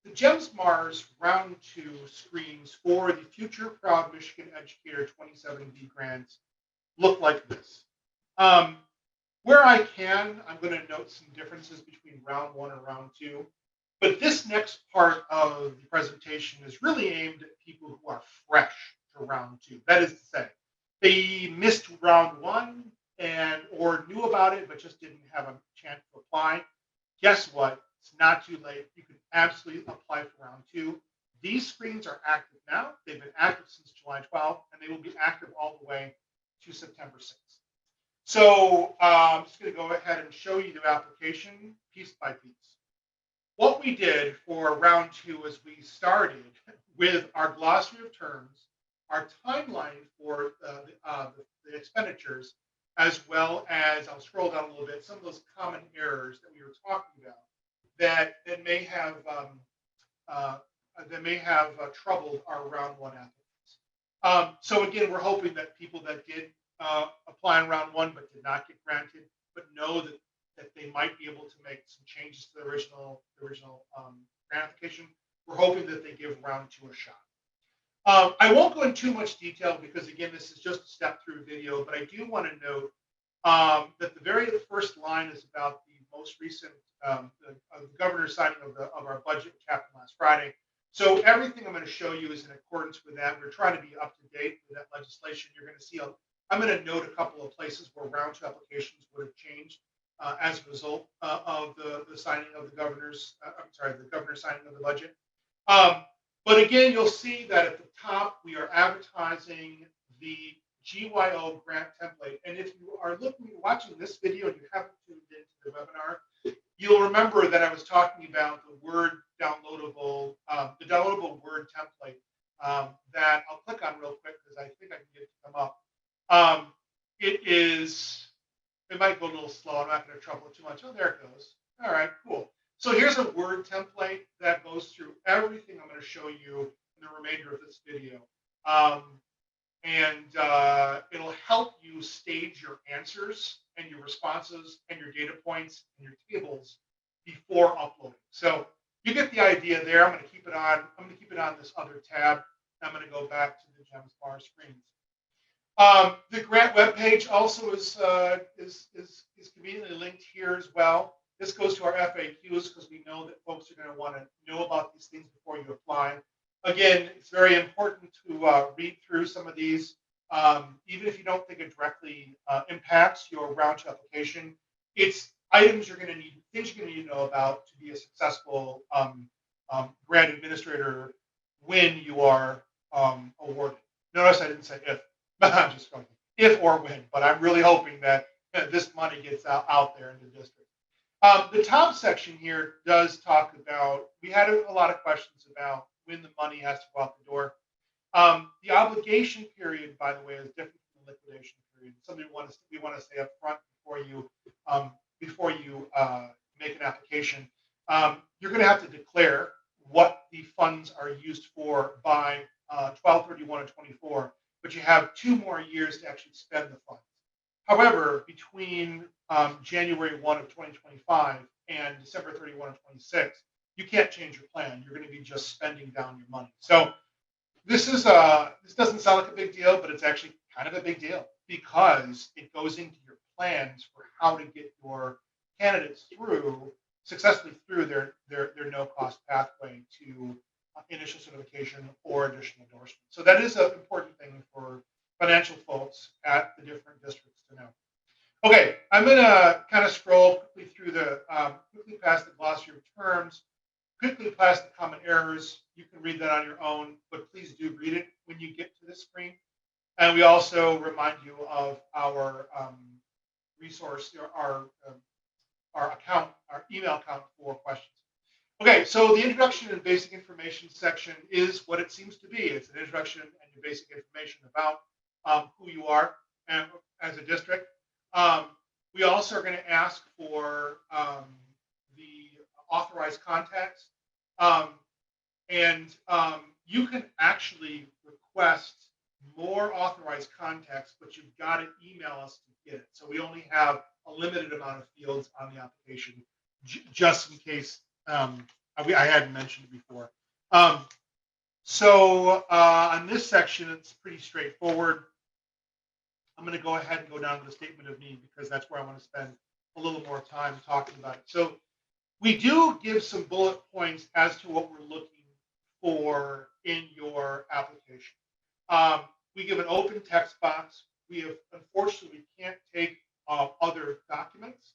The GEMS Mars Round 2 screens for the Future Proud Michigan Educator 27B grants look like this. Where I can, I'm going to note some differences between Round 1 and Round 2. But this next part of the presentation is really aimed at people who are fresh to Round 2. That is to say, they missed Round 1 or knew about it but just didn't have a chance to apply. Guess what? It's not too late. You can absolutely apply for Round 2. These screens are active now. They've been active since July 12th, and they will be active all the way to September 6th. So I'm just going to go ahead and show you the application piece by piece. What we did for Round 2 is we started with our glossary of terms, our timeline for the expenditures, as well as, I'll scroll down a little bit, some of those common errors that we were talking about that may have troubled our Round 1 applicants. So again, we're hoping that people that did apply in Round 1 but did not get granted, but know that they might be able to make some changes to the original grant application, we're hoping that they give Round 2 a shot. I won't go into too much detail because, again, this is just a step-through video, but I do want to note that the very first line is about the most recent the governor's signing of our budget, which happened last Friday. So everything I'm going to show you is in accordance with that. We're trying to be up to date with that legislation. You're going to see I'm going to note a couple of places where Round 2 applications would have changed as a result of the signing of the governor's signing of the budget. But again, you'll see that at the top, we are advertising the GYO grant template. And if you are watching this video and you haven't tuned into the webinar, you'll remember that I was talking about the Word downloadable, the downloadable Word template that I'll click on real quick because I think I can get it to come up. It might go a little slow. I'm not going to trouble it too much. Oh, there it goes. All right, cool. So here's a Word template that goes through everything I'm going to show you in the remainder of this video. It'll help you stage your answers and your responses and your data points and your tables before uploading. So you get the idea there. I'm going to keep it on. I'm going to keep it on this other tab. I'm going to go back to the GEMS bar screens. The grant webpage also is conveniently linked here as well. This goes to our FAQs because we know that folks are going to want to know about these things before you apply. Again, it's very important to read through some of these, even if you don't think it directly impacts your Round 2 application. It's items you're going to need, things you're going to need to know about to be a successful grant administrator when you are awarded. Notice I didn't say if. I'm just going if or when, but I'm really hoping that this money gets out there in the district. The top section here does talk about, we had a lot of questions about when the money has to go out the door. The obligation period, by the way, is different from the liquidation period. Something we want to say up front before you make an application. You're going to have to declare what the funds are used for by 12/31/24, but you have 2 more years to actually spend the funds. However, between January 1 of 2025 and December 31 of 26, you can't change your plan. You're going to be just spending down your money. So this doesn't sound like a big deal, but it's actually kind of a big deal because it goes into your plans for how to get your candidates successfully through their no-cost pathway to initial certification or additional endorsement. So that is an important thing for financial folks at the different districts to know. Okay, I'm going to kind of scroll quickly through quickly past the glossary of terms, quickly past the common errors. You can read that on your own, but please do read it when you get to this screen. And we also remind you of our resource, our account, our email account for questions. Okay, so the introduction and basic information section is what it seems to be. It's an introduction and your basic information about who you are as a district. We also are going to ask for the authorized contacts. You can actually request more authorized contacts, but you've got to email us to get it. So we only have a limited amount of fields on the application, just in case I hadn't mentioned before. Um, so on this section, it's pretty straightforward. I'm going to go ahead and go down to the statement of need because that's where I want to spend a little more time talking about it. So we do give some bullet points as to what we're looking for in your application. Um, we give an open text box. We have, unfortunately, we can't take other documents.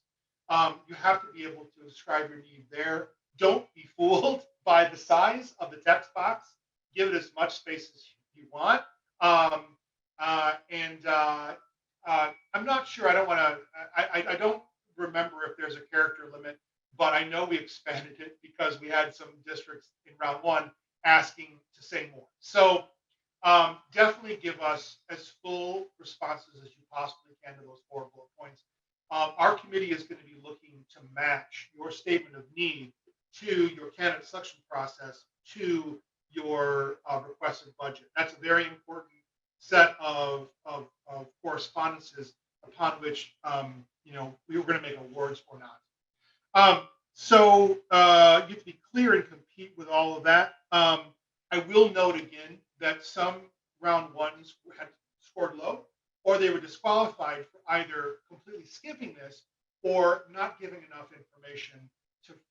You have to be able to describe your need there. Don't be fooled by the size of the text box. Give it as much space as you want. Um, and I'm not sure. I don't want to. I don't remember if there's a character limit, but I know we expanded it because we had some districts in round one asking to say more. So definitely give us as full responses as you possibly can to those 4 bullet points. Our committee is going to be looking to match your statement of need to your candidate selection process to your requested budget. That's a very important set of correspondences upon which we were going to make awards or not. So you have to be clear and compete with all of that. I will note again that some round ones had scored low, or they were disqualified for either completely skipping this or not giving enough information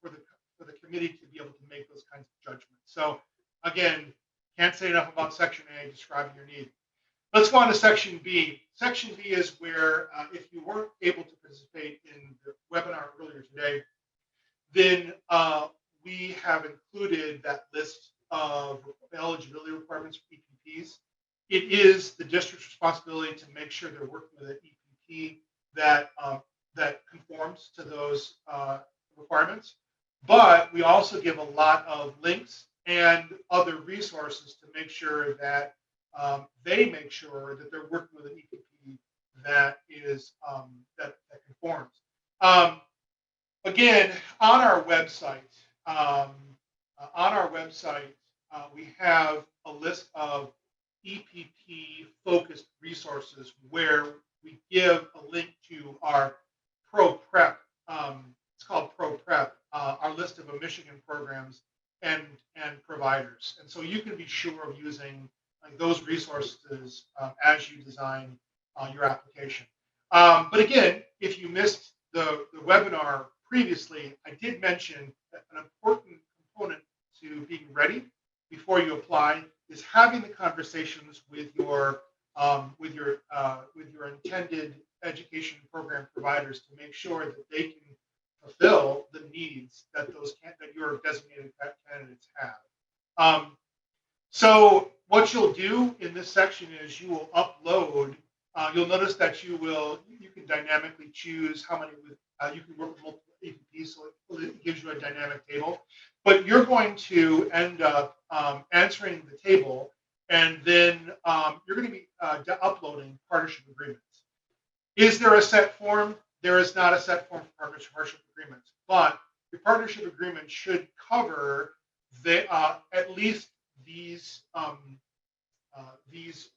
for the committee to be able to make those kinds of judgments. So again, can't say enough about Section A, describing your need. Let's go on to Section B. Section B is where if you weren't able to participate in the webinar earlier today, then we have included that list of eligibility requirements for EPPs. It is the district's responsibility to make sure they're working with an EPP that conforms to those requirements. But we also give a lot of links and other resources to make sure that they make sure that they're working with an EPP that is that conforms. Again, on our website, we have a list of EPP-focused resources where we give a link to our Pro Prep. It's called Pro Prep, our list of Michigan programs and providers. And so you can be sure of using those resources as you design your application. But again, if you missed the webinar previously, I did mention that an important component to being ready before you apply is having the conversations with your intended education program providers to make sure that they can fulfill the needs that your designated candidates have. So what you'll do in this section is you will upload. You'll notice that you can dynamically choose how many you can work with multiple EPPs, so it gives you a dynamic table. But you're going to end up answering the table, and then you're going to be uploading partnership agreements. Is there a set form? There is not a set form for partnership agreements, but your partnership agreement should cover at least these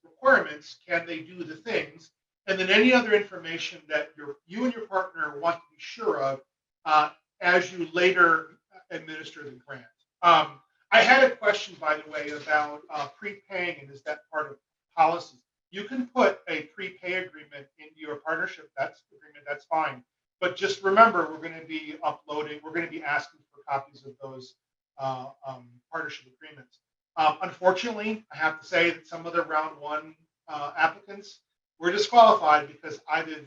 requirements. Can they do the things? And then any other information that you and your partner want to be sure of as you later administer the grant. I had a question, by the way, about prepaying, and is that part of policy? You can put a prepay agreement into your partnership. That's fine. But just remember, we're going to be asking for copies of those partnership agreements. Unfortunately, I have to say that some of the round one applicants were disqualified because either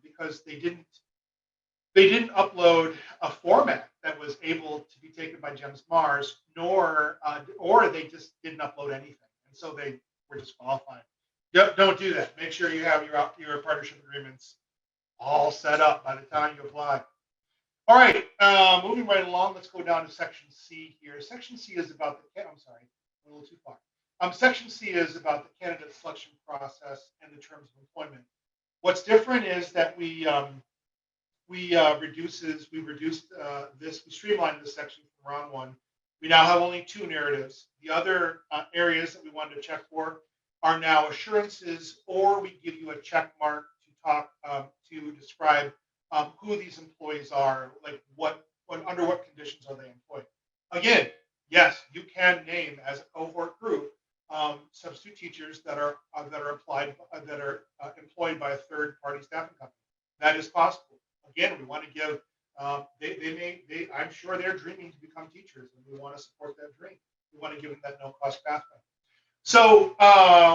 because they didn't upload a format that was able to be taken by GEMS Mars, or they just didn't upload anything, and so they were disqualified. Don't do that. Make sure you have your partnership agreements all set up by the time you apply. All right, moving right along, let's go down to Section C here. Section C is about I'm sorry, a little too far. Section C is about the candidate selection process and the terms of employment. What's different is that we streamlined this section from round one. We now have only 2 narratives. The other areas that we wanted to check for are now assurances, or we give you a check mark to describe who these employees are, like under what conditions are they employed. Again, yes, you can name as a cohort group substitute teachers that are employed by a third party staffing company. That is possible. Again, we want to give I'm sure they're dreaming to become teachers, and we want to support that dream. We want to give them that no cost pathway. So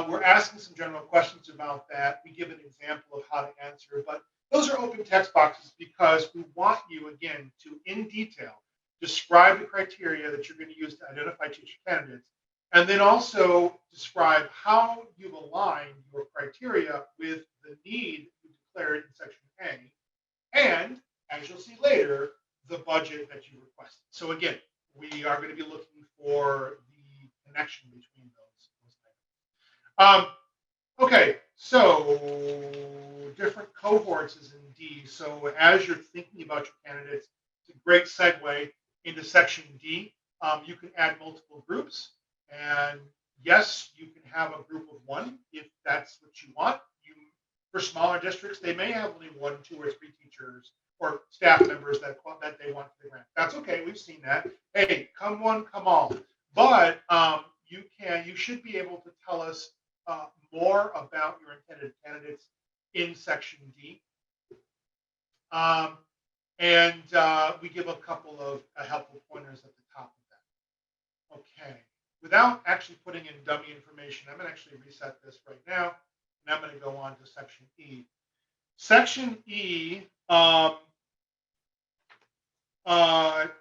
we're asking some general questions about that. We give an example of how to answer, but those are open text boxes because we want you, again, to, in detail, describe the criteria that you're going to use to identify teacher candidates, and then also describe how you've aligned your criteria with the need you declared in Section A, and, as you'll see later, the budget that you requested. So again, we are going to be looking for the connection between those items. Okay, so different cohorts is in D. So as you're thinking about your candidates, it's a great segue into Section D. You can add multiple groups, and yes, you can have a group of one if that's what you want. For smaller districts, they may have only 1, 2, or 3 teachers or staff members that they want for the grant. That's okay. We've seen that. Hey, come one, come all. But you should be able to tell us more about your intended candidates in Section D. And we give a couple of helpful pointers at the top of that. Okay. Without actually putting in dummy information, I'm going to actually reset this right now, and I'm going to go on to Section E. Section E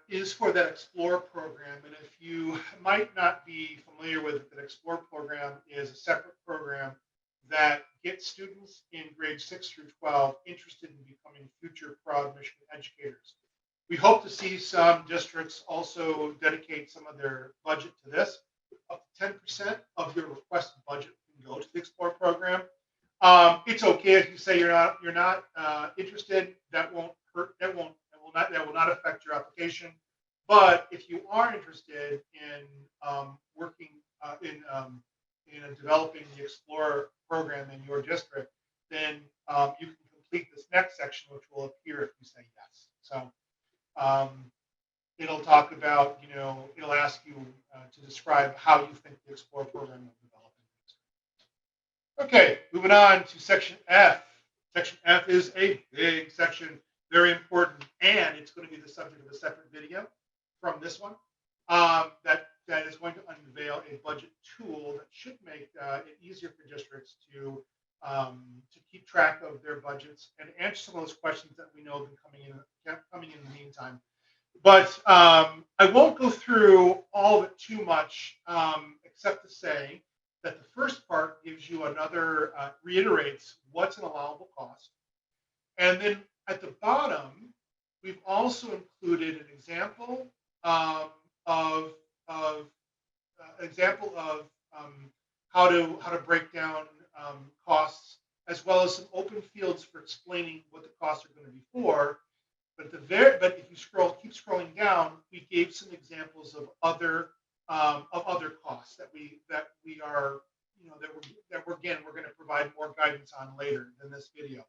is for that Explore program. And if you might not be familiar with it, that Explore program is a separate program that gets students in grades 6 through 12 interested in becoming future proud Michigan educators. We hope to see some districts also dedicate some of their budget to this. Up to 10% of your requested budget can go to the Explore program. It's okay if you say you're not interested. That won't hurt. That will not affect your application. But if you are interested in working in developing the Explore program in your district, then you can complete this next section, which will appear if you say yes. So it'll talk about, it'll ask you to describe how you think the Explore program will develop. Okay, moving on to Section F. Section F is a big section, very important, and it's going to be the subject of a separate video from this one that is going to unveil a budget tool that should make it easier for districts to keep track of their budgets and answer some of those questions that we know have been coming in the meantime. But I won't go through all of it too much, except to say that the first part gives you another, reiterates what's an allowable cost. And then at the bottom, we've also included an example of how to break down costs, as well as some open fields for explaining what the costs are going to be for. But but if you keep scrolling down, we gave some examples of other costs that we are, we're going to provide more guidance on later in this video.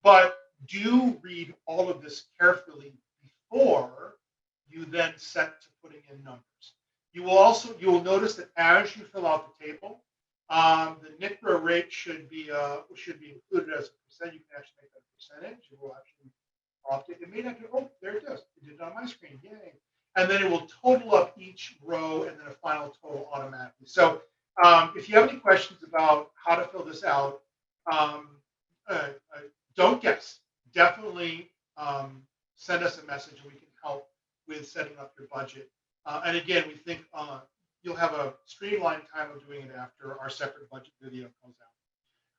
But do read all of this carefully before you then set to putting in numbers. You will notice that as you fill out the table, the NICRA rate should be included as a percent. You can actually make that a percentage. It will actually opt it. It may not do. Oh, there it does. It did it on my screen. Yay! And then it will total up each row and then a final total automatically. So if you have any questions about how to fill this out, don't guess. Definitely send us a message and we can help with setting up your budget. And again, we think you'll have a streamlined time of doing it after our separate budget video comes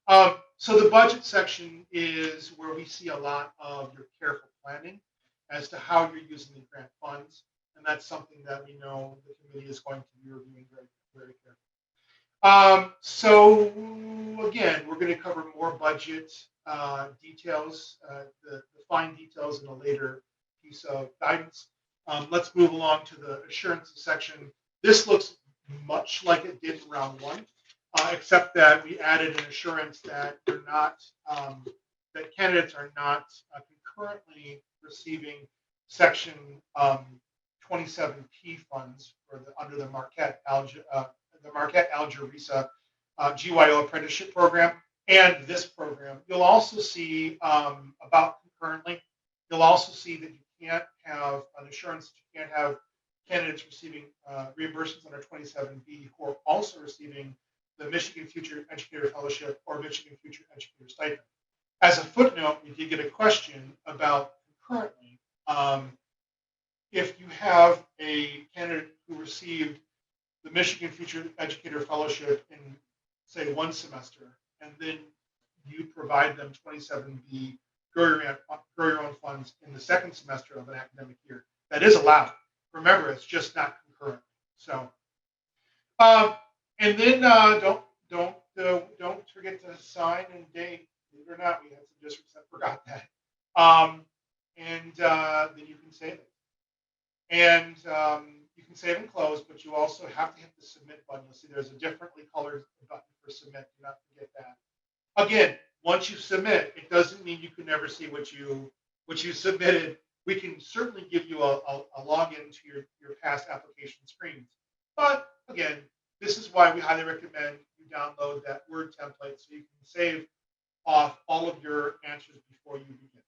out. So the budget section is where we see a lot of your careful planning as to how you're using the grant funds. And that's something that we know the committee is going to be reviewing very, very carefully. So again, we're going to cover more budget details, the fine details in a later piece of guidance. Let's move along to the assurances section. This looks much like it did in round one, except that we added an assurance that that candidates are not concurrently receiving section 27P funds for under the Marquette Algerisa GYO apprenticeship program and this program. You'll also see about concurrently. You'll also see that you can't have an assurance that you can't have candidates receiving reimbursements under 27B who are also receiving the Michigan Future Educator Fellowship or Michigan Future Educator Stipend. As a footnote, we did get a question about concurrently. If you have a candidate who received the Michigan Future Educator Fellowship in, say, one semester, and then you provide them 27B grow your own funds in the second semester of an academic year, that is allowed. Remember, it's just not concurrent. So, and then don't forget to sign and date. Believe it or not, we had some districts that forgot that. And then you can save it. And you can save and close, but you also have to hit the submit button. You'll see there's a differently colored button for submit. Do not forget that. Again, once you submit, it doesn't mean you can never see what you submitted. We can certainly give you a login to your past application screens. But again, this is why we highly recommend you download that Word template so you can save off all of your answers before you begin.